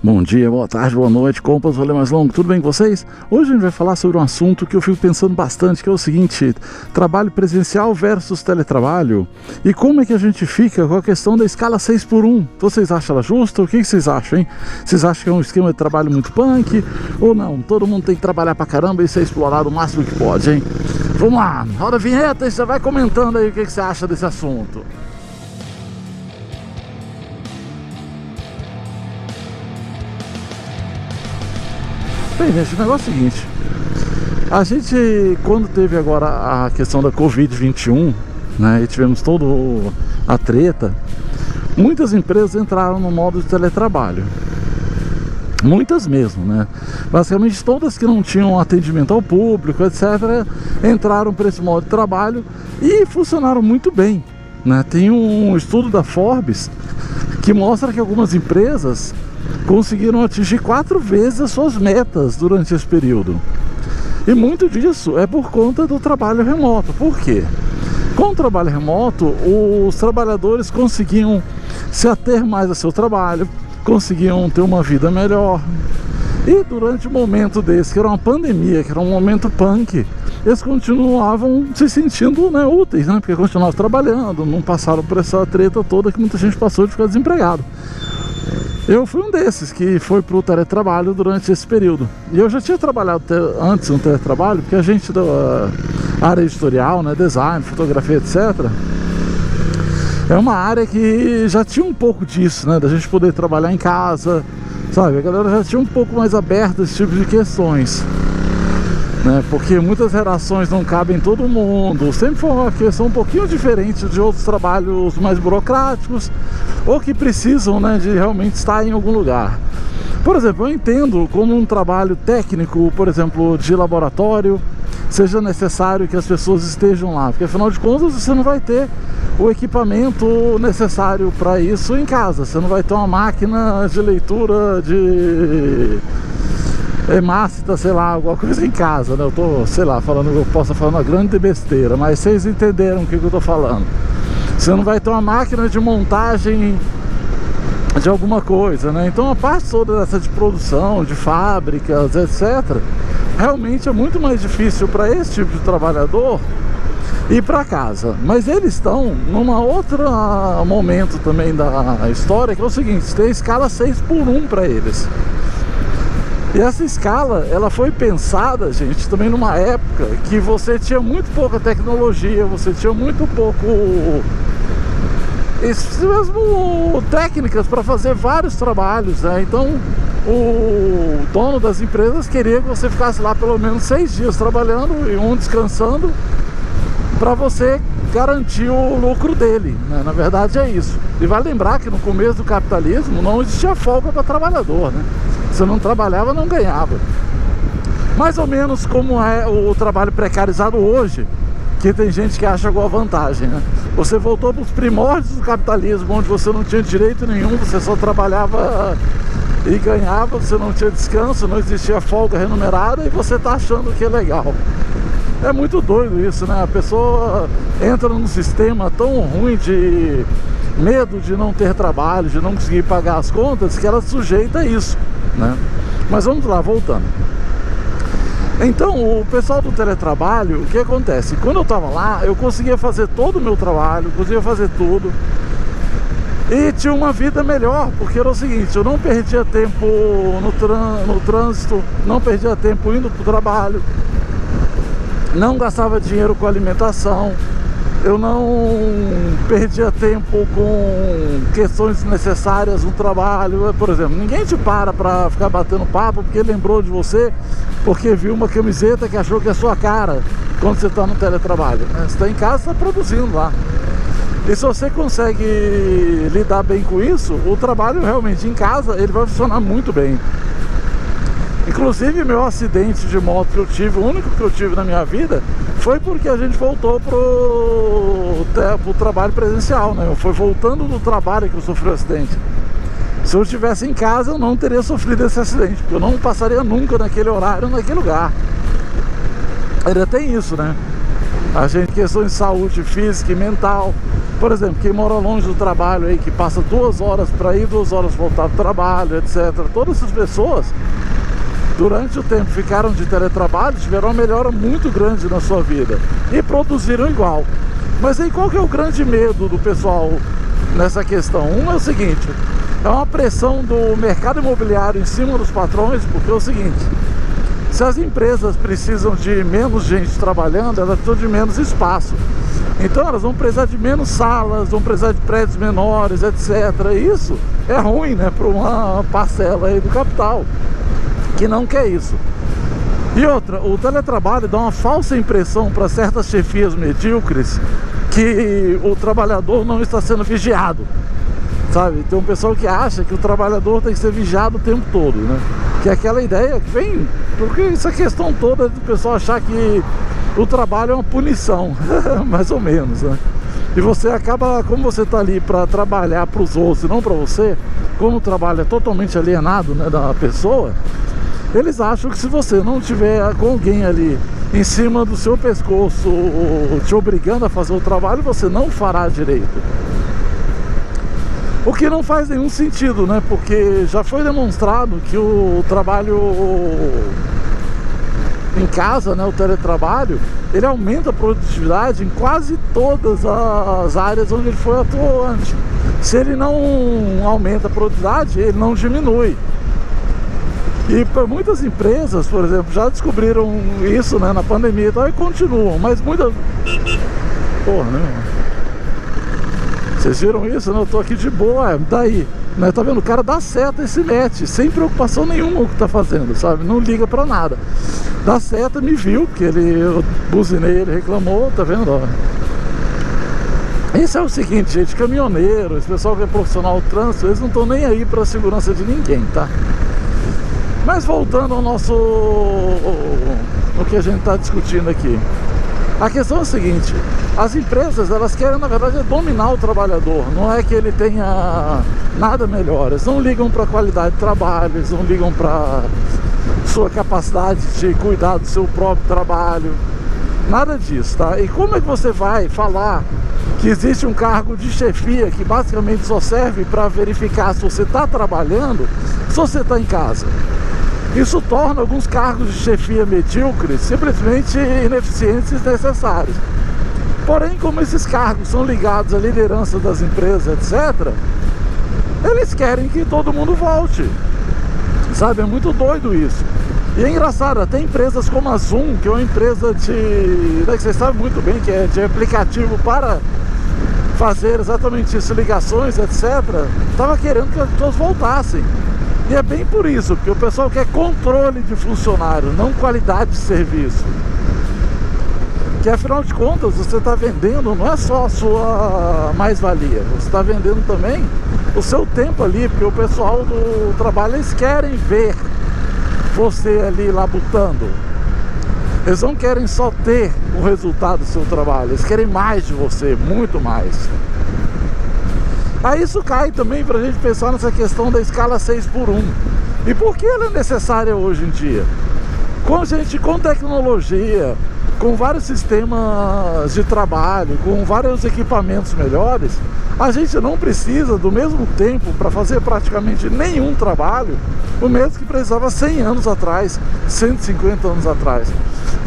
Bom dia, boa tarde, boa noite, compas, rolê mais longo, tudo bem com vocês? Hoje a gente vai falar sobre um assunto que eu fico pensando bastante, que é o seguinte: trabalho presencial versus teletrabalho, e como é que a gente fica com a questão da escala 6x1. Vocês acham ela justa? O que vocês acham, hein? Vocês acham que é um esquema de trabalho muito punk? Ou não? Todo mundo tem que trabalhar pra caramba e ser explorado o máximo que pode, hein? Vamos lá, roda a vinheta e você vai comentando aí o que você acha desse assunto. Bem, gente, o negócio é o seguinte: a gente, quando teve agora a questão da Covid-21, né, e tivemos toda a treta, muitas empresas entraram no modo de teletrabalho. Muitas mesmo, né? Basicamente todas que não tinham atendimento ao público, etc., entraram para esse modo de trabalho e funcionaram muito bem, né? Tem um estudo da Forbes que mostra que algumas empresas conseguiram atingir 4 vezes as suas metas durante esse período. E muito disso é por conta do trabalho remoto. Por quê? Com o trabalho remoto, os trabalhadores conseguiam se ater mais ao seu trabalho, conseguiam ter uma vida melhor. E durante um momento desse, que era uma pandemia, que era um momento punk, eles continuavam se sentindo, né, úteis, né? Porque continuavam trabalhando, não passaram por essa treta toda que muita gente passou de ficar desempregado. Eu fui um desses que foi para o teletrabalho durante esse período. E eu já tinha trabalhado antes no teletrabalho, porque a gente da área editorial, né, design, fotografia, etc., é uma área que já tinha um pouco disso, né, da gente poder trabalhar em casa, sabe? A galera já tinha um pouco mais aberta a esse tipo de questões, né? Porque muitas redações não cabem em todo mundo. Sempre foi uma questão um pouquinho diferente de outros trabalhos mais burocráticos, ou que precisam, né, de realmente estar em algum lugar. Por exemplo, eu entendo como um trabalho técnico, por exemplo, de laboratório, seja necessário que as pessoas estejam lá, porque afinal de contas você não vai ter o equipamento necessário para isso em casa. Você não vai ter uma máquina de leitura de hemácita, sei lá, alguma coisa em casa, né? Eu tô, sei lá, falando, eu posso falar uma grande besteira, mas vocês entenderam o que eu tô falando. Você não vai ter uma máquina de montagem de alguma coisa, né? Então a parte toda dessa de produção, de fábricas, etc., realmente é muito mais difícil para esse tipo de trabalhador ir para casa. Mas eles estão numa outra momento também da história, que é o seguinte: tem a escala 6x1 para eles. E essa escala, ela foi pensada, gente, também numa época que você tinha muito pouca tecnologia, você tinha muito pouco, mesmo técnicas para fazer vários trabalhos, né? Então o dono das empresas queria que você ficasse lá pelo menos 6 dias trabalhando e um descansando, para você garantir o lucro dele, né? Na verdade é isso. E vai lembrar que no começo do capitalismo não existia folga para trabalhador, né? Você não trabalhava, não ganhava. Mais ou menos como é o trabalho precarizado hoje, que tem gente que acha alguma vantagem, né? Você voltou para os primórdios do capitalismo, onde você não tinha direito nenhum, você só trabalhava e ganhava, você não tinha descanso, não existia folga remunerada, e você está achando que é legal. É muito doido isso, né? A pessoa entra num sistema tão ruim de medo de não ter trabalho, de não conseguir pagar as contas, que ela sujeita a isso, né? Mas vamos lá, voltando. Então, o pessoal do teletrabalho, o que acontece? Quando eu estava lá, eu conseguia fazer todo o meu trabalho, conseguia fazer tudo, e tinha uma vida melhor, porque era o seguinte: eu não perdia tempo no trânsito, não perdia tempo indo para o trabalho, não gastava dinheiro com alimentação, eu não perdia tempo com questões desnecessárias no trabalho. Por exemplo, ninguém te para ficar batendo papo porque lembrou de você, porque viu uma camiseta que achou que é sua cara quando você está no teletrabalho. Você está em casa, está produzindo lá. E se você consegue lidar bem com isso, o trabalho realmente em casa, ele vai funcionar muito bem. Inclusive, meu acidente de moto que eu tive, o único que eu tive na minha vida, foi porque a gente voltou pro trabalho presencial, né? Foi voltando do trabalho que eu sofri o acidente. Se eu estivesse em casa, eu não teria sofrido esse acidente, porque eu não passaria nunca naquele horário, naquele lugar. Ainda tem isso, né? A gente, questões de saúde física e mental, Por exemplo, quem mora longe do trabalho aí, que passa 2 horas para ir, 2 horas voltar do trabalho, etc. Todas essas pessoas, durante o tempo, ficaram de teletrabalho, tiveram uma melhora muito grande na sua vida e produziram igual. Mas aí qual que é o grande medo do pessoal nessa questão? Um é o seguinte, é uma pressão do mercado imobiliário em cima dos patrões, porque é o seguinte, se as empresas precisam de menos gente trabalhando, elas precisam de menos espaço. Então elas vão precisar de menos salas, vão precisar de prédios menores, etc. E isso é ruim, né, para uma parcela aí do capital que não quer isso. E outra, o teletrabalho dá uma falsa impressão para certas chefias medíocres que o trabalhador não está sendo vigiado, sabe? Tem um pessoal que acha que o trabalhador tem que ser vigiado o tempo todo, né? Que é aquela ideia que vem, porque essa questão toda do pessoal achar que o trabalho é uma punição, mais ou menos, né? E você acaba, como você está ali para trabalhar para os outros e não para você, como o trabalho é totalmente alienado, né, da pessoa, eles acham que se você não tiver com alguém ali em cima do seu pescoço te obrigando a fazer o trabalho, você não fará direito. O que não faz nenhum sentido, né? Porque já foi demonstrado que o trabalho em casa, né, o teletrabalho, ele aumenta a produtividade em quase todas as áreas onde ele foi atuante. Se ele não aumenta a produtividade, ele não diminui. E para muitas empresas, por exemplo, já descobriram isso, né, na pandemia e continuam, mas muitas... Porra, né? Vocês viram isso? Né? Eu tô aqui de boa, daí, né? Tá vendo? O cara dá seta e se mete, sem preocupação nenhuma o que tá fazendo, sabe? Não liga pra nada. Dá seta, me viu, porque eu buzinei, ele reclamou, tá vendo? Ó. Isso é o seguinte, gente, caminhoneiro, esse pessoal que é profissional do trânsito, eles não estão nem aí pra segurança de ninguém, tá? Mas voltando ao nosso... o que a gente tá discutindo aqui. A questão é a seguinte, as empresas, elas querem, na verdade, dominar o trabalhador. Não é que ele tenha nada melhor. Eles não ligam para a qualidade de trabalho, eles não ligam para sua capacidade de cuidar do seu próprio trabalho. Nada disso, tá? E como é que você vai falar que existe um cargo de chefia que basicamente só serve para verificar se você está trabalhando, se você está em casa? Isso torna alguns cargos de chefia medíocres simplesmente ineficientes e desnecessários. Porém, como esses cargos são ligados à liderança das empresas, etc., eles querem que todo mundo volte. Sabe, é muito doido isso. E é engraçado, até empresas como a Zoom, que é uma empresa de... que vocês sabem muito bem que é de aplicativo para fazer exatamente isso, ligações, etc., estava querendo que as pessoas voltassem. E é bem por isso, porque o pessoal quer controle de funcionário, não qualidade de serviço. Que afinal de contas, você está vendendo, não é só a sua mais-valia, você está vendendo também o seu tempo ali, porque o pessoal do trabalho, eles querem ver você ali labutando. Eles não querem só ter o resultado do seu trabalho, eles querem mais de você, muito mais. Aí isso cai também para a gente pensar nessa questão da escala 6x1. E por que ela é necessária hoje em dia? Com tecnologia, com vários sistemas de trabalho, com vários equipamentos melhores, a gente não precisa do mesmo tempo para fazer praticamente nenhum trabalho, o mesmo que precisava 100 anos atrás, 150 anos atrás.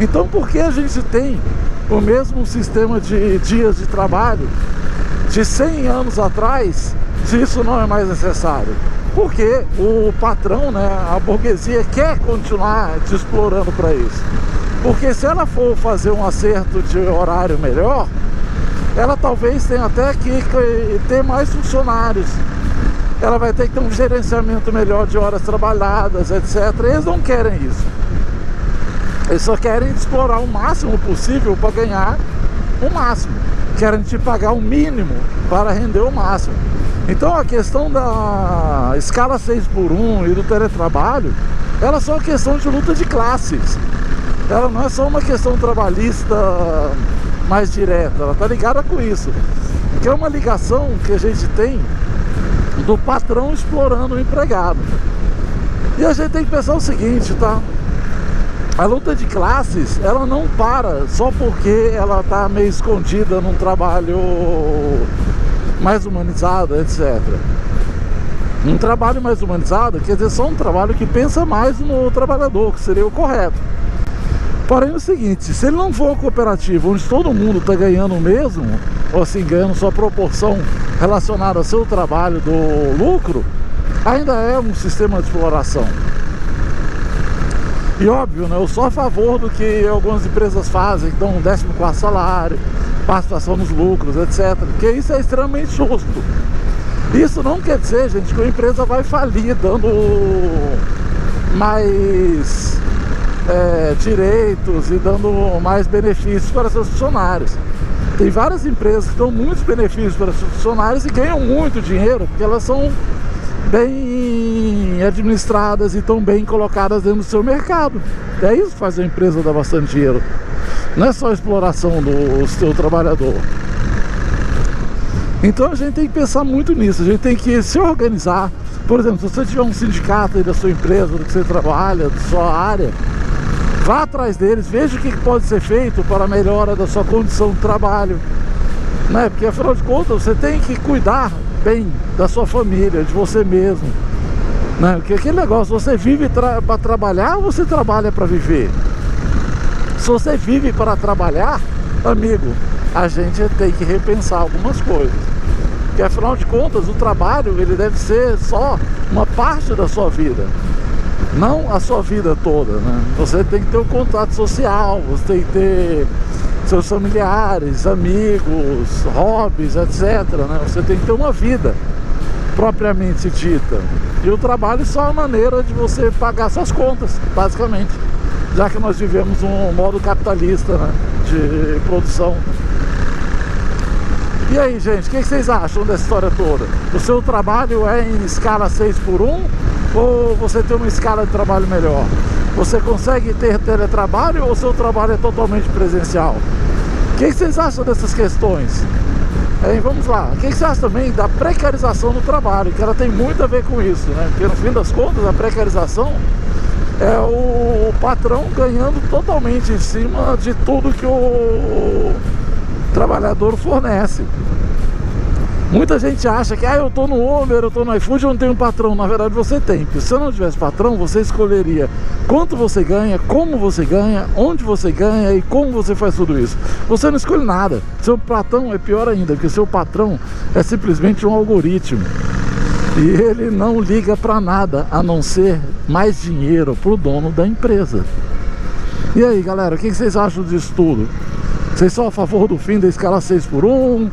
Então por que a gente tem o mesmo sistema de dias de trabalho de 100 anos atrás, se isso não é mais necessário? Porque o patrão, né, a burguesia quer continuar te explorando para isso. Porque se ela for fazer um acerto de horário melhor, ela talvez tenha até que ter mais funcionários. Ela vai ter que ter um gerenciamento melhor de horas trabalhadas, etc. Eles não querem isso. Eles só querem explorar o máximo possível para ganhar o máximo. Querem te pagar o mínimo para render o máximo. Então a questão da escala 6x1 e do teletrabalho, ela é só uma questão de luta de classes. Ela não é só uma questão trabalhista mais direta, ela está ligada com isso. Que é uma ligação que a gente tem do patrão explorando o empregado. E a gente tem que pensar o seguinte, tá? A luta de classes, ela não para só porque ela está meio escondida num trabalho mais humanizado, etc. Um trabalho mais humanizado quer dizer só um trabalho que pensa mais no trabalhador, que seria o correto. Porém é o seguinte, se ele não for uma cooperativa onde todo mundo está ganhando o mesmo, ou assim, ganhando sua proporção relacionada ao seu trabalho do lucro, ainda é um sistema de exploração. E óbvio, né, eu sou a favor do que algumas empresas fazem, que dão um 14º salário, participação nos lucros, etc. Porque isso é extremamente justo. Isso não quer dizer, gente, que a empresa vai falir dando mais direitos e dando mais benefícios para seus funcionários. Tem várias empresas que dão muitos benefícios para seus funcionários e ganham muito dinheiro, porque elas são bem administradas e estão bem colocadas dentro do seu mercado. É isso que faz a empresa dar bastante dinheiro. Não é só a exploração do seu trabalhador. Então a gente tem que pensar muito nisso. A gente tem que se organizar. Por exemplo, se você tiver um sindicato aí da sua empresa, do que você trabalha, da sua área, vá atrás deles, veja o que pode ser feito para a melhora da sua condição de trabalho, né? Porque afinal de contas você tem que cuidar bem da sua família, de você mesmo, né? Porque aquele negócio, você vive para trabalhar ou você trabalha para viver? Se você vive para trabalhar, amigo, a gente tem que repensar algumas coisas. Porque afinal de contas o trabalho, ele deve ser só uma parte da sua vida, não a sua vida toda, né? Você tem que ter um contato social, você tem que ter seus familiares, amigos, hobbies, etc, né? Você tem que ter uma vida propriamente dita. E o trabalho só é uma maneira de você pagar suas contas, basicamente, já que nós vivemos um modo capitalista, né, de produção. E aí, gente, o que vocês acham dessa história toda? O seu trabalho é em escala 6x1 ou você tem uma escala de trabalho melhor? Você consegue ter teletrabalho ou o seu trabalho é totalmente presencial? O que vocês acham dessas questões? Vamos lá, o que você acha também da precarização do trabalho? Que ela tem muito a ver com isso, né? Porque no fim das contas a precarização é o patrão ganhando totalmente em cima de tudo que o trabalhador fornece. Muita gente acha que eu tô no Uber, eu tô no iFood, eu não tenho patrão. Na verdade você tem, porque se você não tivesse patrão, você escolheria quanto você ganha, como você ganha, onde você ganha e como você faz tudo isso. Você não escolhe nada. Seu patrão é pior ainda, porque seu patrão é simplesmente um algoritmo. E ele não liga para nada, a não ser mais dinheiro pro dono da empresa. E aí, galera, o que vocês acham disso tudo? Vocês são a favor do fim da escala 6x1?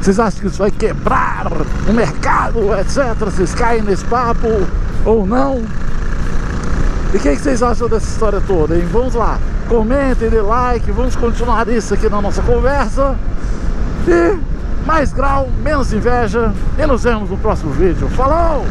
Vocês acham que isso vai quebrar o mercado, etc? Vocês caem nesse papo ou não? E o que vocês acham dessa história toda, hein? Vamos lá, comentem, dê like, vamos continuar isso aqui na nossa conversa. E mais grau, menos inveja. E nos vemos no próximo vídeo. Falou!